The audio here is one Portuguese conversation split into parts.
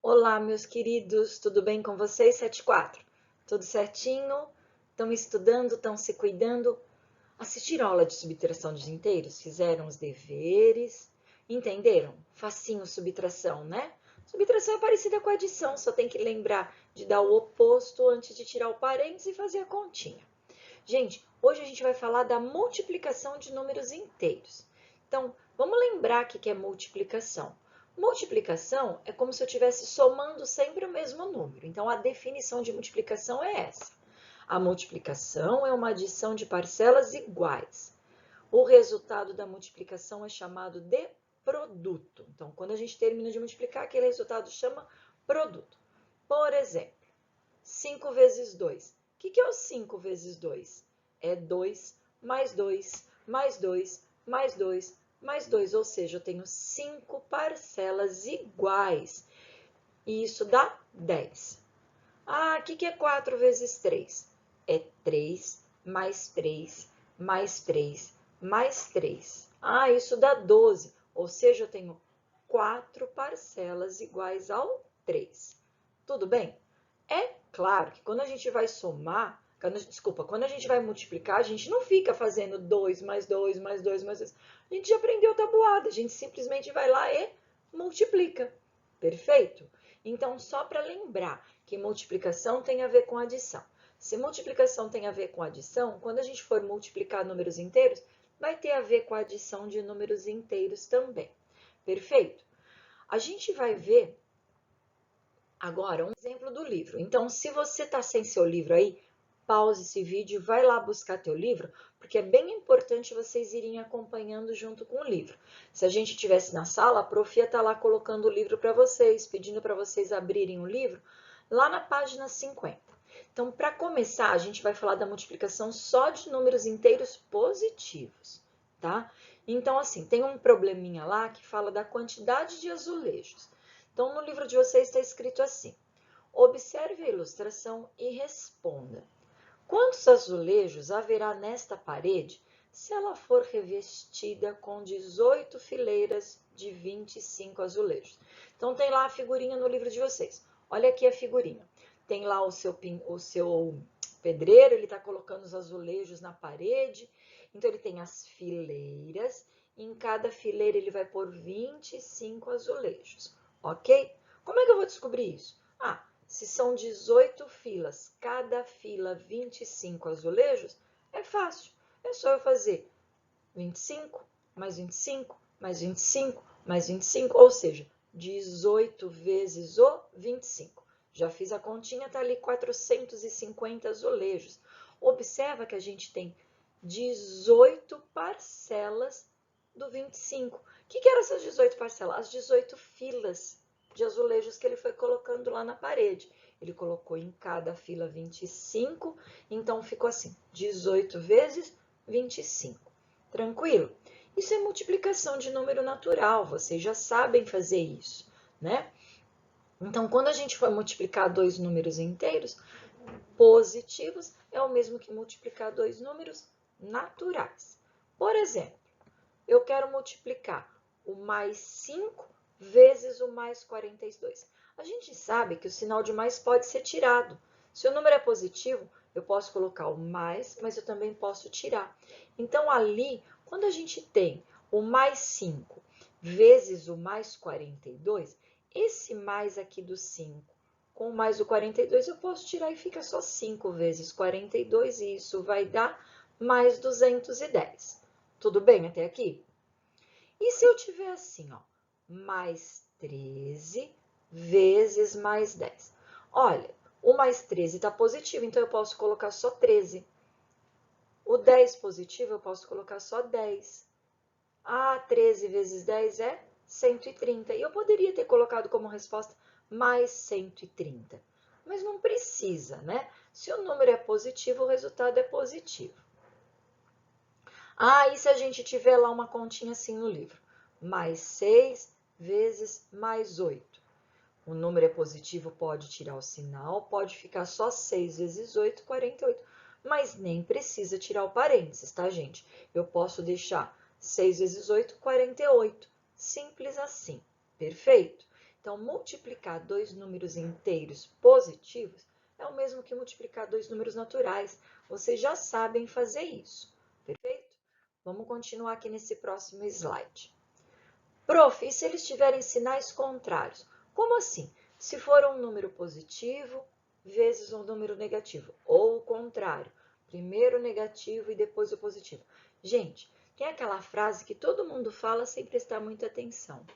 Olá, meus queridos, tudo bem com vocês? 74. Tudo certinho? Estão estudando? Estão se cuidando? Assistiram a aula de subtração de inteiros? Fizeram os deveres? Entenderam? Facinho subtração, né? Subtração é parecida com adição, só tem que lembrar de dar o oposto antes de tirar o parênteses e fazer a continha. Gente, hoje a gente vai falar da multiplicação de números inteiros. Então, vamos lembrar o que é multiplicação. Multiplicação é como se eu estivesse somando sempre o mesmo número. Então, a definição de multiplicação é essa. A multiplicação é uma adição de parcelas iguais. O resultado da multiplicação é chamado de produto. Então, quando a gente termina de multiplicar, aquele resultado chama produto. Por exemplo, 5 vezes 2. O que é o 5 vezes 2? É 2 mais 2 mais 2 mais 2 mais 2, ou seja, eu tenho 5 parcelas iguais. E isso dá 10. Ah, o que é 4 vezes 3? É 3 mais 3 mais 3 mais 3. Ah, isso dá 12, ou seja, eu tenho 4 parcelas iguais ao 3. Tudo bem? É claro que quando a gente vai somar, quando a gente vai multiplicar, a gente não fica fazendo 2 mais 2 mais 2 mais 2. A gente já aprendeu tabuada, a gente simplesmente vai lá e multiplica. Perfeito? Então, só para lembrar que multiplicação tem a ver com adição. Se multiplicação tem a ver com adição, quando a gente for multiplicar números inteiros, vai ter a ver com a adição de números inteiros também. Perfeito? A gente vai ver agora um exemplo do livro. Então, se você está sem seu livro aí, pause esse vídeo e vai lá buscar teu livro, porque é bem importante vocês irem acompanhando junto com o livro. Se a gente estivesse na sala, a prof ia estar lá colocando o livro para vocês, pedindo para vocês abrirem o livro lá na página 50. Então, para começar, a gente vai falar da multiplicação só de números inteiros positivos, tá? Então, assim, tem um probleminha lá que fala da quantidade de azulejos. Então, no livro de vocês está escrito assim: observe a ilustração e responda. Quantos azulejos haverá nesta parede se ela for revestida com 18 fileiras de 25 azulejos? Então, tem lá a figurinha no livro de vocês. Olha aqui a figurinha. Tem lá o seu pedreiro, ele está colocando os azulejos na parede. Então, ele tem as fileiras. E em cada fileira, ele vai pôr 25 azulejos. Ok? Como é que eu vou descobrir isso? Ah, se são 18 filas, cada fila 25 azulejos, é fácil. É só eu fazer 25, mais 25, mais 25, mais 25, ou seja, 18 vezes o 25. Já fiz a continha, tá ali 450 azulejos. Observa que a gente tem 18 parcelas do 25. O que eram essas 18 parcelas? As 18 filas de azulejos que ele foi colocando lá na parede. Ele colocou em cada fila 25, então ficou assim, 18 vezes 25. Tranquilo? Isso é multiplicação de número natural, vocês já sabem fazer isso, né? Então, quando a gente for multiplicar dois números inteiros positivos, é o mesmo que multiplicar dois números naturais. Por exemplo, eu quero multiplicar o mais 5 vezes o mais 42. A gente sabe que o sinal de mais pode ser tirado. Se o número é positivo, eu posso colocar o mais, mas eu também posso tirar. Então, ali, quando a gente tem o mais 5 vezes o mais 42, esse mais aqui do 5 com o mais o 42, eu posso tirar e fica só 5 vezes 42, e isso vai dar mais 210. Tudo bem até aqui? E se eu tiver assim, ó, mais 13 vezes mais 10? Olha, o mais 13 está positivo, então eu posso colocar só 13. O 10 positivo, eu posso colocar só 10. Ah, 13 vezes 10 é 130. E eu poderia ter colocado como resposta mais 130. Mas não precisa, né? Se o número é positivo, o resultado é positivo. Ah, e se a gente tiver lá uma continha assim no livro? Mais 6 vezes mais 8. O número é positivo, pode tirar o sinal, pode ficar só 6 vezes 8, 48. Mas nem precisa tirar o parênteses, tá, gente? Eu posso deixar 6 vezes 8, 48. Simples assim. Perfeito? Então, multiplicar dois números inteiros positivos é o mesmo que multiplicar dois números naturais. Vocês já sabem fazer isso, perfeito? Vamos continuar aqui nesse próximo slide. Prof, e se eles tiverem sinais contrários? Como assim? Se for um número positivo vezes um número negativo, ou o contrário, primeiro o negativo e depois o positivo. Gente, tem aquela frase que todo mundo fala sem prestar muita atenção.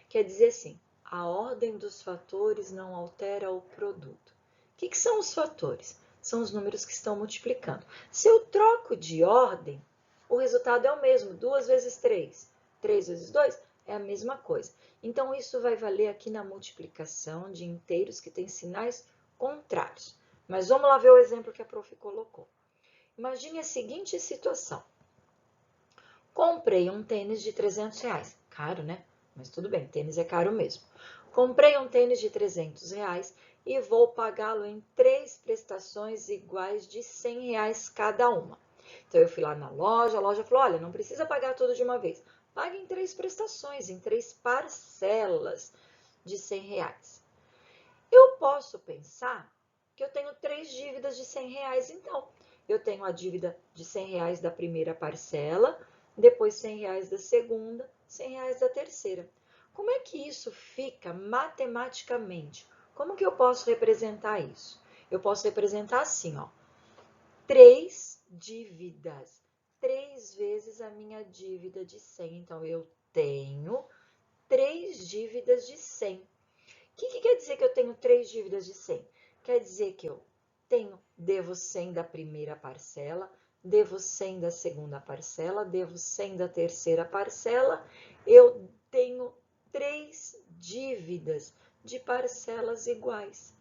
Quer dizer assim, a ordem dos fatores não altera o produto. O que são os fatores? São os números que estão multiplicando. Se eu troco de ordem, o resultado é o mesmo, 2 vezes 3, 3 vezes 2, é a mesma coisa. Então, isso vai valer aqui na multiplicação de inteiros que têm sinais contrários. Mas vamos lá ver o exemplo que a prof colocou. Imagine a seguinte situação. Comprei um tênis de R$300. Caro, né? Mas tudo bem, tênis é caro mesmo. Comprei um tênis de R$300 e vou pagá-lo em 3 prestações iguais de R$100 cada uma. Então, eu fui lá na loja, a loja falou, olha, não precisa pagar tudo de uma vez. Pague em 3 prestações, em 3 parcelas de R$100. Eu posso pensar que eu tenho 3 dívidas de R$100, então. Eu tenho a dívida de R$100 da primeira parcela, depois R$100 da segunda, R$100 da terceira. Como é que isso fica matematicamente? Como que eu posso representar isso? Eu posso representar assim, ó. 3 dívidas. 3 vezes a minha dívida de 100. Então, eu tenho 3 dívidas de 100. O que quer dizer que eu tenho 3 dívidas de 100? Quer dizer que eu devo 100 da primeira parcela, devo 100 da segunda parcela, devo 100 da terceira parcela. Eu tenho 3 dívidas de parcelas iguais.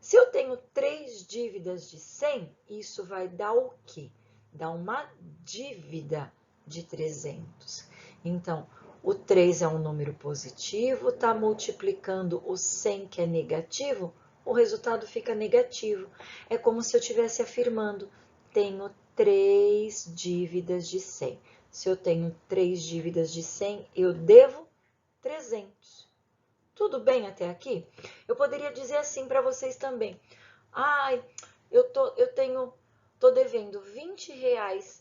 Se eu tenho 3 dívidas de 100, isso vai dar o quê? Dá uma dívida de 300. Então, o 3 é um número positivo, está multiplicando o 100, que é negativo, o resultado fica negativo. É como se eu estivesse afirmando, tenho 3 dívidas de 100. Se eu tenho 3 dívidas de 100, eu devo 300. Tudo bem até aqui? Eu poderia dizer assim para vocês também. Ai, eu tô devendo R$20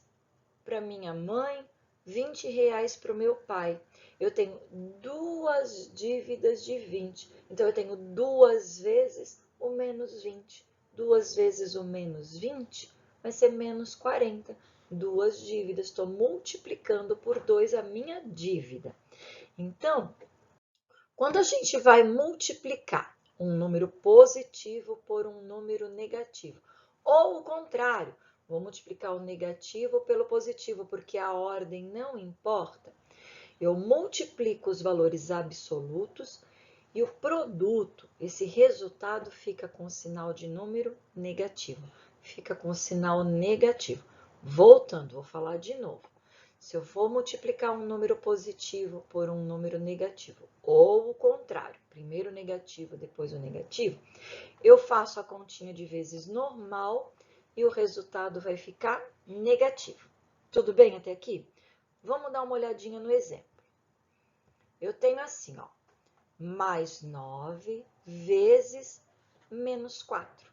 para minha mãe, R$20 para o meu pai. Eu tenho 2 dívidas de 20. Então, eu tenho 2 vezes o menos 20. 2 vezes o menos 20 vai ser menos 40. 2 dívidas. Estou multiplicando por 2 a minha dívida. Então, quando a gente vai multiplicar um número positivo por um número negativo, ou o contrário, vou multiplicar o negativo pelo positivo, porque a ordem não importa, eu multiplico os valores absolutos e o produto, esse resultado, fica com o sinal de número negativo. Fica com o sinal negativo. Voltando, vou falar de novo. Se eu for multiplicar um número positivo por um número negativo, ou o contrário, primeiro o negativo, depois o negativo, eu faço a continha de vezes normal e o resultado vai ficar negativo. Tudo bem até aqui? Vamos dar uma olhadinha no exemplo. Eu tenho assim, ó, mais 9 vezes menos 4.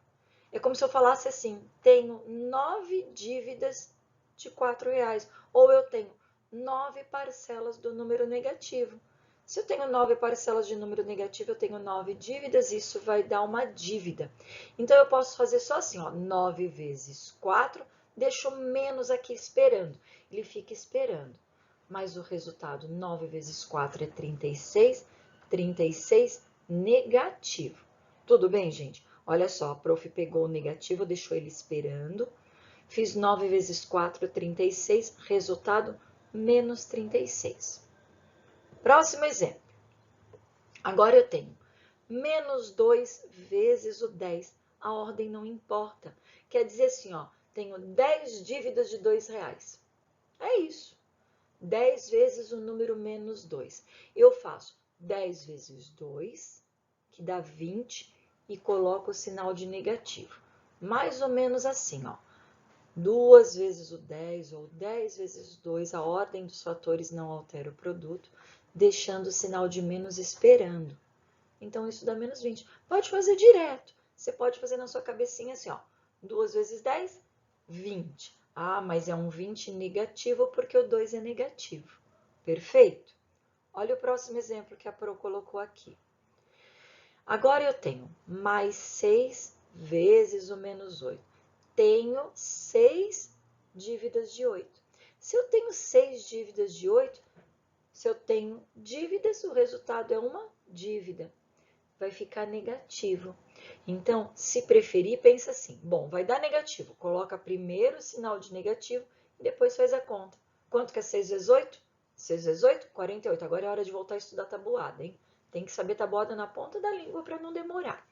É como se eu falasse assim, tenho 9 dívidas de R$4, ou eu tenho 9 parcelas do número negativo. Se eu tenho 9 parcelas de número negativo, eu tenho 9 dívidas, isso vai dar uma dívida. Então, eu posso fazer só assim, ó, 9 vezes 4, deixo menos aqui esperando. Ele fica esperando. Mas o resultado, 9 vezes 4 é 36, 36 negativo. Tudo bem, gente? Olha só, a prof pegou o negativo, deixou ele esperando. Fiz 9 vezes 4, 36, resultado, menos 36. Próximo exemplo. Agora eu tenho menos 2 vezes o 10. A ordem não importa. Quer dizer assim, ó, tenho 10 dívidas de R$2. É isso. 10 vezes o número menos 2. Eu faço 10 vezes 2, que dá 20, e coloco o sinal de negativo. Mais ou menos assim, ó. 2 vezes o 10 ou 10 vezes 2, a ordem dos fatores não altera o produto, deixando o sinal de menos esperando. então isso dá menos 20. Pode fazer direto. Você pode fazer na sua cabecinha assim, ó. 2 vezes 10, 20. Ah, mas é um 20 negativo porque o 2 é negativo. Perfeito? Olha o próximo exemplo que a Pro colocou aqui. Agora eu tenho mais 6 vezes o menos 8. Tenho 6 dívidas de 8. Se eu tenho 6 dívidas de 8, se eu tenho dívidas, o resultado é uma dívida. Vai ficar negativo. Então, se preferir, pensa assim. Bom, vai dar negativo. Coloca primeiro o sinal de negativo e depois faz a conta. Quanto que é 6 vezes 8? 6 vezes 8? 48. Agora é hora de voltar a estudar tabuada, hein? Tem que saber tabuada na ponta da língua para não demorar.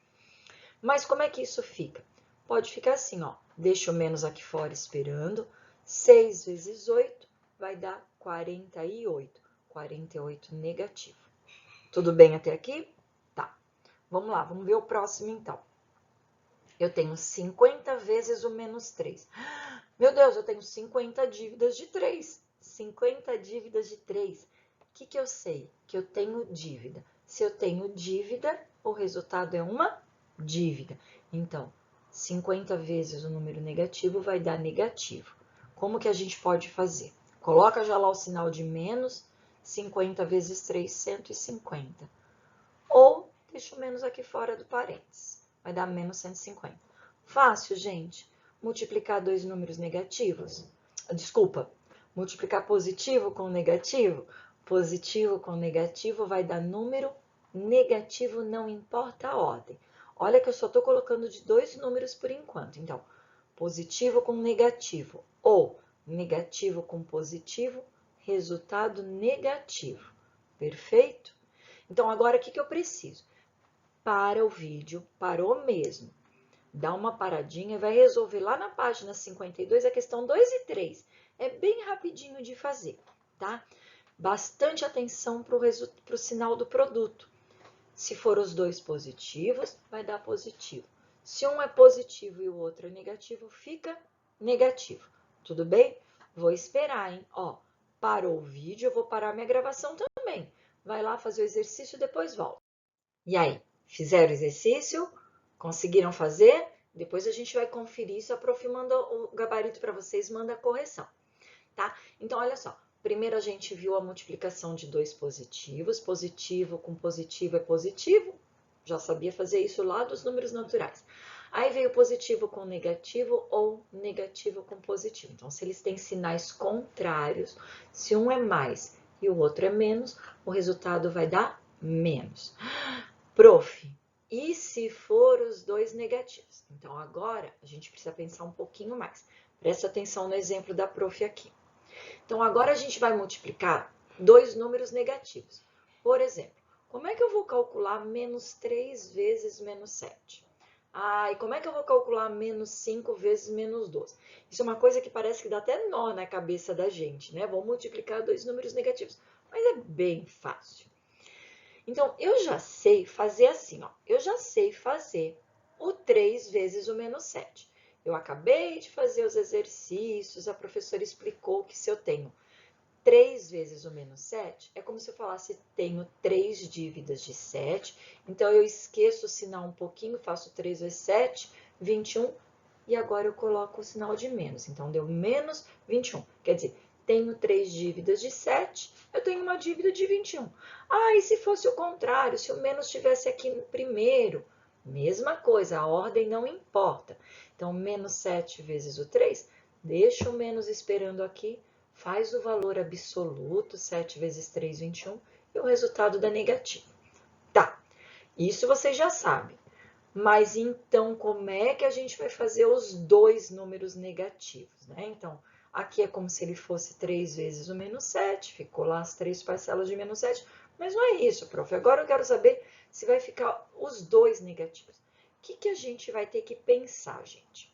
Mas como é que isso fica? Pode ficar assim, ó. Deixa o menos aqui fora esperando. 6 vezes 8 vai dar 48. 48 negativo. Tudo bem até aqui? Tá. Vamos lá, vamos ver o próximo então. Eu tenho 50 vezes o menos 3. Meu Deus, eu tenho 50 dívidas de 3. 50 dívidas de 3. O que eu sei? Que eu tenho dívida. Se eu tenho dívida, o resultado é uma dívida. Então, 50 vezes o número negativo vai dar negativo. Como que a gente pode fazer? Coloca já lá o sinal de menos. 50 vezes 3, 150. Ou deixa o menos aqui fora do parênteses. Vai dar menos 150. Fácil, gente. Multiplicar dois números negativos. Desculpa. Multiplicar positivo com negativo. Positivo com negativo vai dar número negativo, não importa a ordem. Olha que eu só estou colocando de dois números por enquanto. Então, positivo com negativo ou negativo com positivo, resultado negativo. Perfeito? Então, agora o que eu preciso? Para o vídeo, parou mesmo. Dá uma paradinha e vai resolver lá na página 52 a questão 2 e 3. É bem rapidinho de fazer, tá? Bastante atenção para o sinal do produto. Se for os dois positivos, vai dar positivo. Se um é positivo e o outro é negativo, fica negativo. Tudo bem? Vou esperar, hein? Ó, parou o vídeo, eu vou parar minha gravação também. Vai lá fazer o exercício e depois volta. E aí, fizeram o exercício? Conseguiram fazer? Depois a gente vai conferir isso, a prof manda o gabarito para vocês, manda a correção, tá? Então, olha só. Primeiro a gente viu a multiplicação de dois positivos. Positivo com positivo é positivo. Já sabia fazer isso lá dos números naturais. Aí veio positivo com negativo ou negativo com positivo. Então, se eles têm sinais contrários, se um é mais e o outro é menos, o resultado vai dar menos. Prof, e se for os dois negativos? Então, agora a gente precisa pensar um pouquinho mais. Presta atenção no exemplo da prof aqui. Então, agora a gente vai multiplicar dois números negativos. Por exemplo, como é que eu vou calcular menos 3 vezes menos 7? Ah, e como é que eu vou calcular menos 5 vezes menos 12? Isso é uma coisa que parece que dá até nó na cabeça da gente, né? Vou multiplicar dois números negativos, mas é bem fácil. Então, eu já sei fazer assim, ó. Eu já sei fazer o 3 vezes o menos 7. Eu acabei de fazer os exercícios, a professora explicou que se eu tenho 3 vezes o menos 7, é como se eu falasse tenho 3 dívidas de 7. Então, eu esqueço o sinal um pouquinho, faço 3 vezes 7, 21, e agora eu coloco o sinal de menos. Então, deu menos 21. Quer dizer, tenho 3 dívidas de 7, eu tenho uma dívida de 21. Ah, e se fosse o contrário, se o menos estivesse aqui primeiro? Mesma coisa, a ordem não importa. Então, menos 7 vezes o 3, deixa o menos esperando aqui, faz o valor absoluto, 7 vezes 3, 21, e o resultado dá negativo. Tá, isso vocês já sabem. Mas então, como é que a gente vai fazer os dois números negativos, né? Então, aqui é como se ele fosse 3 vezes o menos 7, ficou lá as 3 parcelas de menos 7, mas não é isso, prof. Agora eu quero saber se vai ficar os dois negativos. O que a gente vai ter que pensar, gente?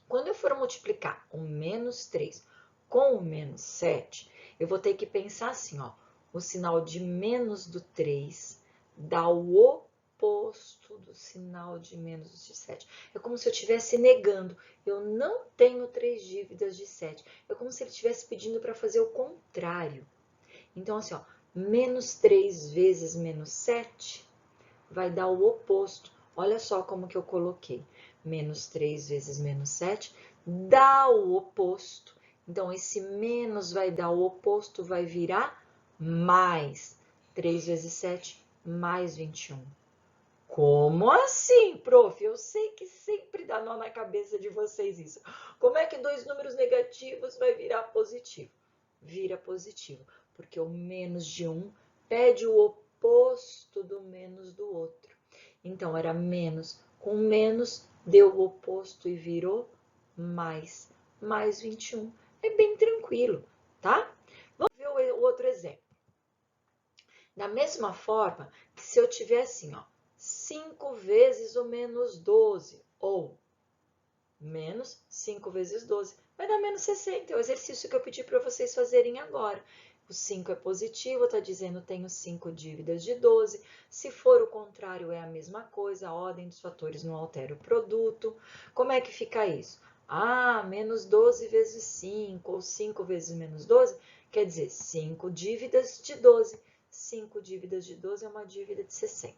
Quando eu for multiplicar o menos 3 com o menos 7, eu vou ter que pensar assim, ó, o sinal de menos do 3 dá o oposto do sinal de menos de 7. É como se eu estivesse negando. Eu não tenho 3 dívidas de 7. É como se ele estivesse pedindo para fazer o contrário. Então, assim, ó, menos 3 vezes menos 7 vai dar o oposto. Olha só como que eu coloquei. Menos 3 vezes menos 7 dá o oposto. Então, esse menos vai dar o oposto, vai virar mais. 3 vezes 7, mais 21. Como assim, prof? Eu sei que sempre dá nó na cabeça de vocês isso. Como é que dois números negativos vai virar positivo? Vira positivo, porque o menos de um pede o oposto do menos do outro. Então, era menos com menos, deu o oposto e virou mais. Mais 21. É bem tranquilo, tá? Vamos ver o outro exemplo. Da mesma forma que se eu tiver assim, ó, 5 vezes o menos 12, ou menos 5 vezes 12, vai dar menos 60. É o exercício que eu pedi para vocês fazerem agora. O 5 é positivo, está dizendo tenho 5 dívidas de 12. Se for o contrário, é a mesma coisa, a ordem dos fatores não altera o produto. Como é que fica isso? Ah, menos 12 vezes 5, ou 5 vezes menos 12, quer dizer 5 dívidas de 12. 5 dívidas de 12 é uma dívida de 60,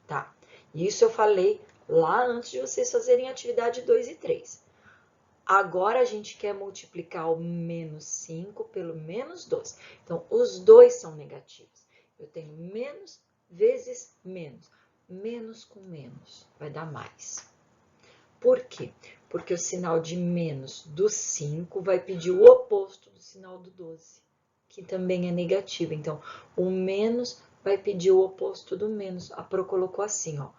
tá? Isso eu falei lá antes de vocês fazerem a atividade 2 e 3. Agora a gente quer multiplicar o menos 5 pelo menos 12. Então, os dois são negativos. Eu tenho menos vezes menos. Menos com menos vai dar mais. Por quê? Porque o sinal de menos do 5 vai pedir o oposto do sinal do 12, que também é negativo. Então, o menos vai pedir o oposto do menos. A Pro colocou assim, ó.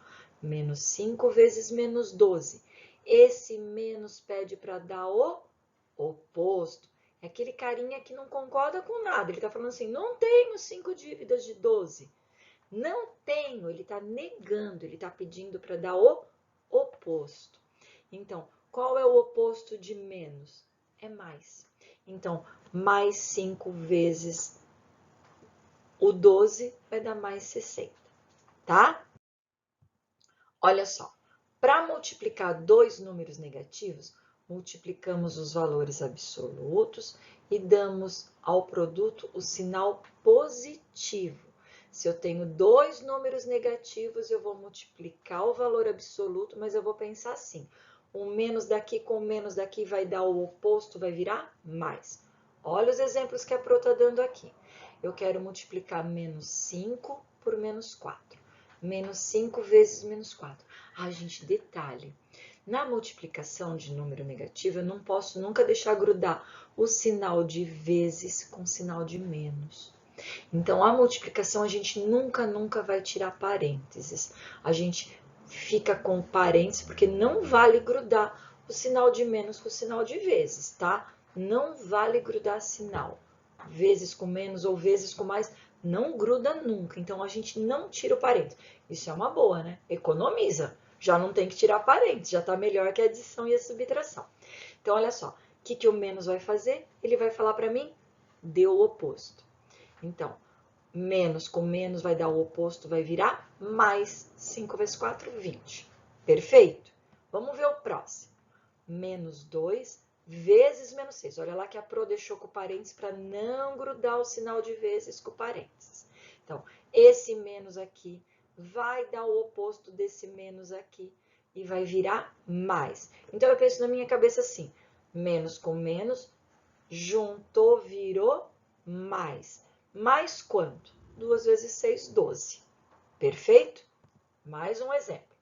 Menos 5 vezes menos 12. Esse menos pede para dar o oposto. É aquele carinha que não concorda com nada. Ele está falando assim, não tenho 5 dívidas de 12. Não tenho. Ele está negando, ele está pedindo para dar o oposto. Então, qual é o oposto de menos? É mais. Então, mais 5 vezes o 12 vai dar mais 60, tá? Olha só, para multiplicar dois números negativos, multiplicamos os valores absolutos e damos ao produto o sinal positivo. Se eu tenho dois números negativos, eu vou multiplicar o valor absoluto, mas eu vou pensar assim, o menos daqui com o menos daqui vai dar o oposto, vai virar mais. Olha os exemplos que a Pro está dando aqui. Eu quero multiplicar menos 5 por menos 4. Menos 5 vezes menos 4. Ah, gente, detalhe. Na multiplicação de número negativo, eu não posso nunca deixar grudar o sinal de vezes com o sinal de menos. Então, a multiplicação, a gente nunca vai tirar parênteses. A gente fica com parênteses, porque não vale grudar o sinal de menos com o sinal de vezes, tá? Não vale grudar sinal. Vezes com menos ou vezes com mais, não gruda nunca. Então, a gente não tira o parênteses. Isso é uma boa, né? Economiza. Já não tem que tirar parênteses, já tá melhor que a adição e a subtração. Então, olha só, o que o menos vai fazer? Ele vai falar para mim, deu o oposto. Então, menos com menos vai dar o oposto, vai virar mais 5 vezes 4, 20. Perfeito? Vamos ver o próximo. Menos 2 vezes menos 6. Olha lá que a Pro deixou com parênteses para não grudar o sinal de vezes com parênteses. Então, esse menos aqui vai dar o oposto desse menos aqui e vai virar mais. Então, eu penso na minha cabeça assim, menos com menos, juntou, virou mais. Mais quanto? 2 vezes 6, 12. Perfeito? Mais um exemplo.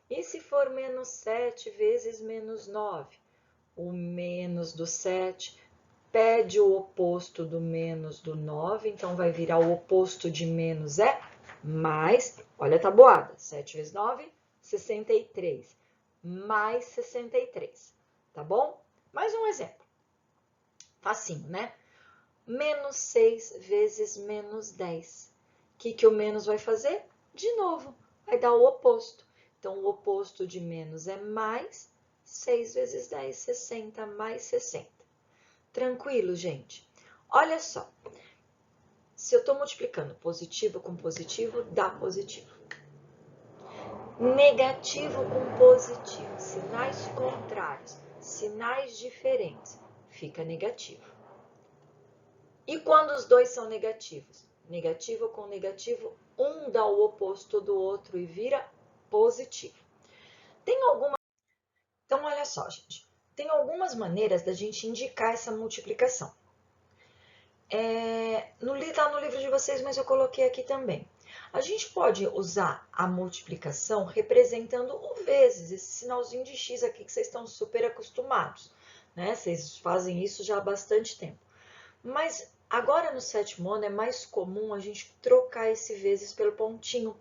E se for menos 7 vezes menos 9? O menos do 7 pede o oposto do menos do 9, então vai virar o oposto de menos é mais. Olha a tabuada. 7 vezes 9, 63. Mais 63. Tá bom? Mais um exemplo. Facinho, né? Menos 6 vezes menos 10. O que o menos vai fazer? De novo, vai dar o oposto. Então, o oposto de menos é mais. 6 vezes 10, 60, mais 60. Tranquilo, gente? Olha só. Se eu estou multiplicando positivo com positivo, dá positivo. Negativo com positivo, sinais contrários, sinais diferentes, fica negativo. E quando os dois são negativos? Negativo com negativo um dá o oposto do outro e vira positivo. Então, olha só, gente. Tem algumas maneiras da gente indicar essa multiplicação. Tá no livro de vocês, mas eu coloquei aqui também. A gente pode usar a multiplicação representando o vezes, esse sinalzinho de X aqui que vocês estão super acostumados, né? Vocês fazem isso já há bastante tempo. Mas agora no sétimo ano é mais comum a gente trocar esse vezes pelo pontinho.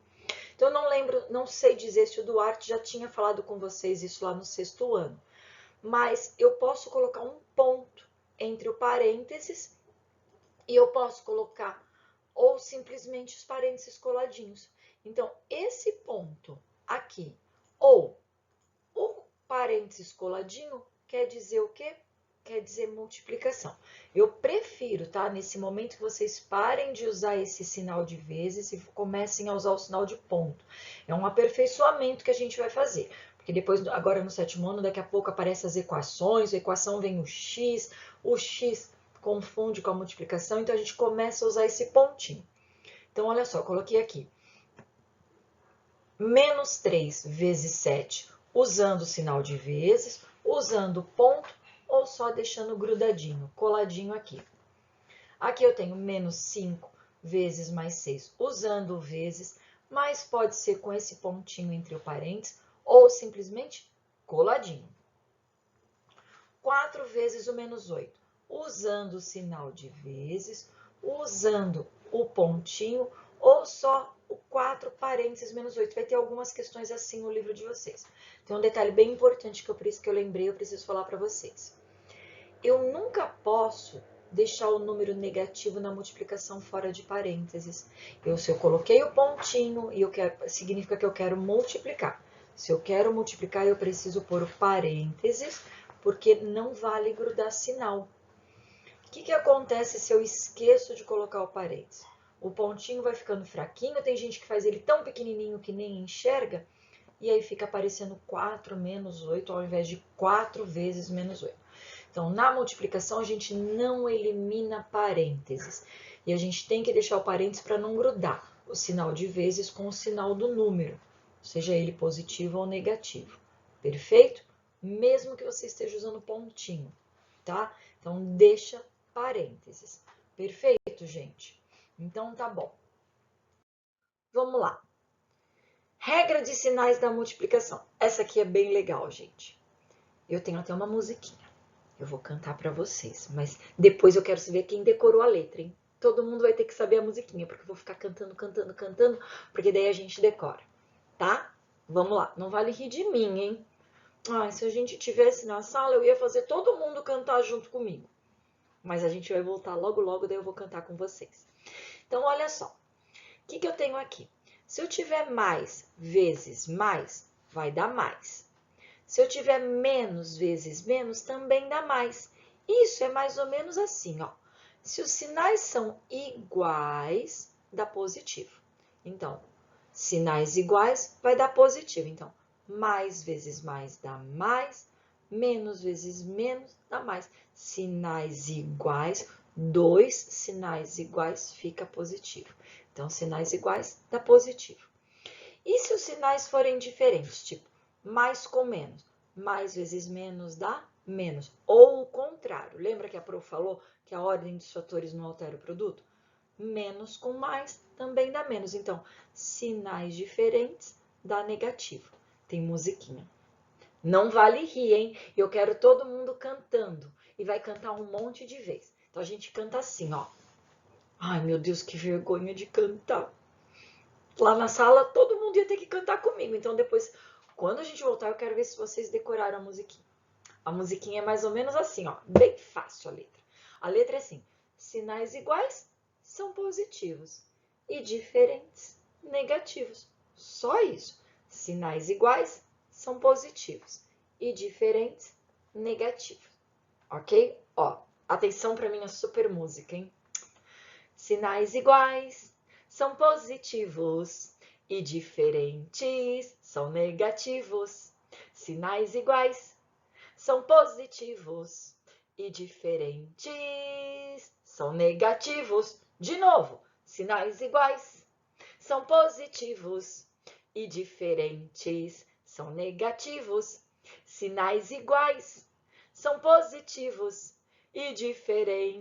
Então eu não lembro, não sei dizer se o Duarte já tinha falado com vocês isso lá no sexto ano, mas eu posso colocar um ponto entre o parênteses e eu posso colocar ou simplesmente os parênteses coladinhos. Então, esse ponto aqui ou o parênteses coladinho quer dizer o quê? Quer dizer multiplicação. Eu prefiro, tá? Nesse momento que vocês parem de usar esse sinal de vezes e comecem a usar o sinal de ponto. É um aperfeiçoamento que a gente vai fazer. Porque depois, agora no sétimo ano, daqui a pouco aparecem as equações, a equação vem o x confunde com a multiplicação, então a gente começa a usar esse pontinho. Então, olha só, eu coloquei aqui. Menos 3 vezes 7, usando o sinal de vezes, usando ponto ou só deixando grudadinho, coladinho aqui. Aqui eu tenho menos 5 vezes mais 6, usando o vezes, mas pode ser com esse pontinho entre o parênteses ou simplesmente coladinho. 4 vezes o menos 8, usando o sinal de vezes, usando o pontinho ou só o 4 parênteses menos 8. Vai ter algumas questões assim no livro de vocês. Tem um detalhe bem importante que eu lembrei, eu preciso falar para vocês. Eu nunca posso deixar o número negativo na multiplicação fora de parênteses. Se eu coloquei o pontinho, significa que eu quero multiplicar. Se eu quero multiplicar, eu preciso pôr o parênteses, porque não vale grudar sinal. O que acontece se eu esqueço de colocar o parênteses? O pontinho vai ficando fraquinho, tem gente que faz ele tão pequenininho que nem enxerga, e aí fica aparecendo 4 menos 8 ao invés de 4 vezes menos 8. Então, na multiplicação, a gente não elimina parênteses. E a gente tem que deixar o parênteses para não grudar o sinal de vezes com o sinal do número, seja ele positivo ou negativo. Perfeito? Mesmo que você esteja usando pontinho, tá? Então, deixa parênteses. Perfeito, gente? Então, tá bom. Vamos lá. Regra de sinais da multiplicação. Essa aqui é bem legal, gente. Eu tenho até uma musiquinha. Eu vou cantar para vocês, mas depois eu quero saber quem decorou a letra, hein? Todo mundo vai ter que saber a musiquinha, porque eu vou ficar cantando, porque daí a gente decora, tá? Vamos lá. Não vale rir de mim, hein? Ai, se a gente tivesse na sala, eu ia fazer todo mundo cantar junto comigo. Mas a gente vai voltar logo, logo, daí eu vou cantar com vocês. Então, olha só. O que eu tenho aqui? Se eu tiver mais vezes mais, vai dar mais. Se eu tiver menos vezes menos, também dá mais. Isso é mais ou menos assim, ó. Se os sinais são iguais, dá positivo. Então, sinais iguais vai dar positivo. Então, mais vezes mais dá mais, menos vezes menos dá mais. Sinais iguais, 2 sinais iguais fica positivo. Então, sinais iguais dá positivo. E se os sinais forem diferentes, tipo mais com menos? Mais vezes menos dá menos. Ou o contrário. Lembra que a Pro falou que a ordem dos fatores não altera o produto? Menos com mais também dá menos. Então, sinais diferentes dá negativo. Tem musiquinha. Não vale rir, hein? Eu quero todo mundo cantando. E vai cantar um monte de vez. Então, a gente canta assim, ó. Ai, meu Deus, que vergonha de cantar. Lá na sala, todo mundo ia ter que cantar comigo. Então, depois, quando a gente voltar, eu quero ver se vocês decoraram a musiquinha. A musiquinha é mais ou menos assim, ó. Bem fácil a letra. A letra é assim. Sinais iguais são positivos e diferentes, negativos. Só isso. Sinais iguais são positivos e diferentes, negativos. Ok? Ó, atenção para minha super música, hein? Sinais iguais são positivos e diferentes são negativos. Sinais iguais são positivos e diferentes são negativos. De novo, sinais iguais são positivos e diferentes são negativos. Sinais iguais são positivos e diferentes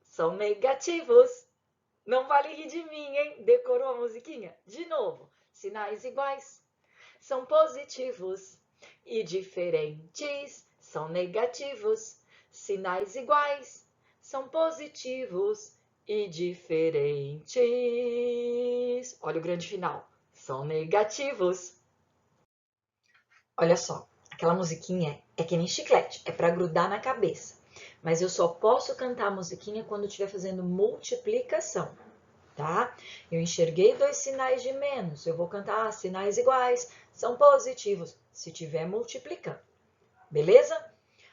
são negativos. Não vale rir de mim, hein? Decorou a musiquinha? De novo. Sinais iguais são positivos e diferentes são negativos. Sinais iguais são positivos e diferentes. Olha o grande final. São negativos. Olha só, aquela musiquinha é que nem chiclete, é para grudar na cabeça. Mas eu só posso cantar a musiquinha quando estiver fazendo multiplicação, tá? Eu enxerguei 2 sinais de menos, eu vou cantar sinais iguais, são positivos, se estiver multiplicando, beleza?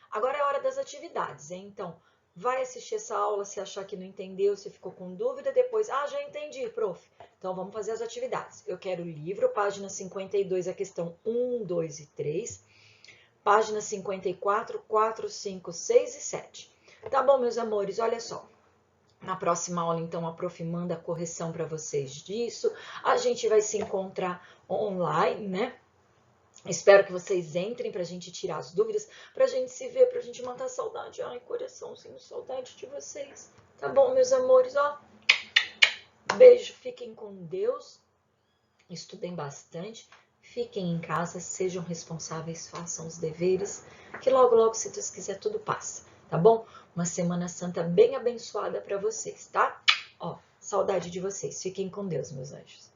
Agora é hora das atividades, hein? Então, vai assistir essa aula se achar que não entendeu, se ficou com dúvida, depois, já entendi, prof. Então, vamos fazer as atividades. Eu quero o livro, página 52, a questão 1, 2 e 3. Página 54, 4, 5, 6 e 7. Tá bom, meus amores, olha só. Na próxima aula, então, a prof manda a correção para vocês disso. A gente vai se encontrar online, né? Espero que vocês entrem para a gente tirar as dúvidas, para a gente se ver, para a gente matar a saudade. Ai, coraçãozinho, saudade de vocês. Tá bom, meus amores? Beijo, fiquem com Deus. Estudem bastante. Fiquem em casa, sejam responsáveis, façam os deveres, que logo, logo, se Deus quiser, tudo passa, tá bom? Uma Semana Santa bem abençoada para vocês, tá? Saudade de vocês. Fiquem com Deus, meus anjos.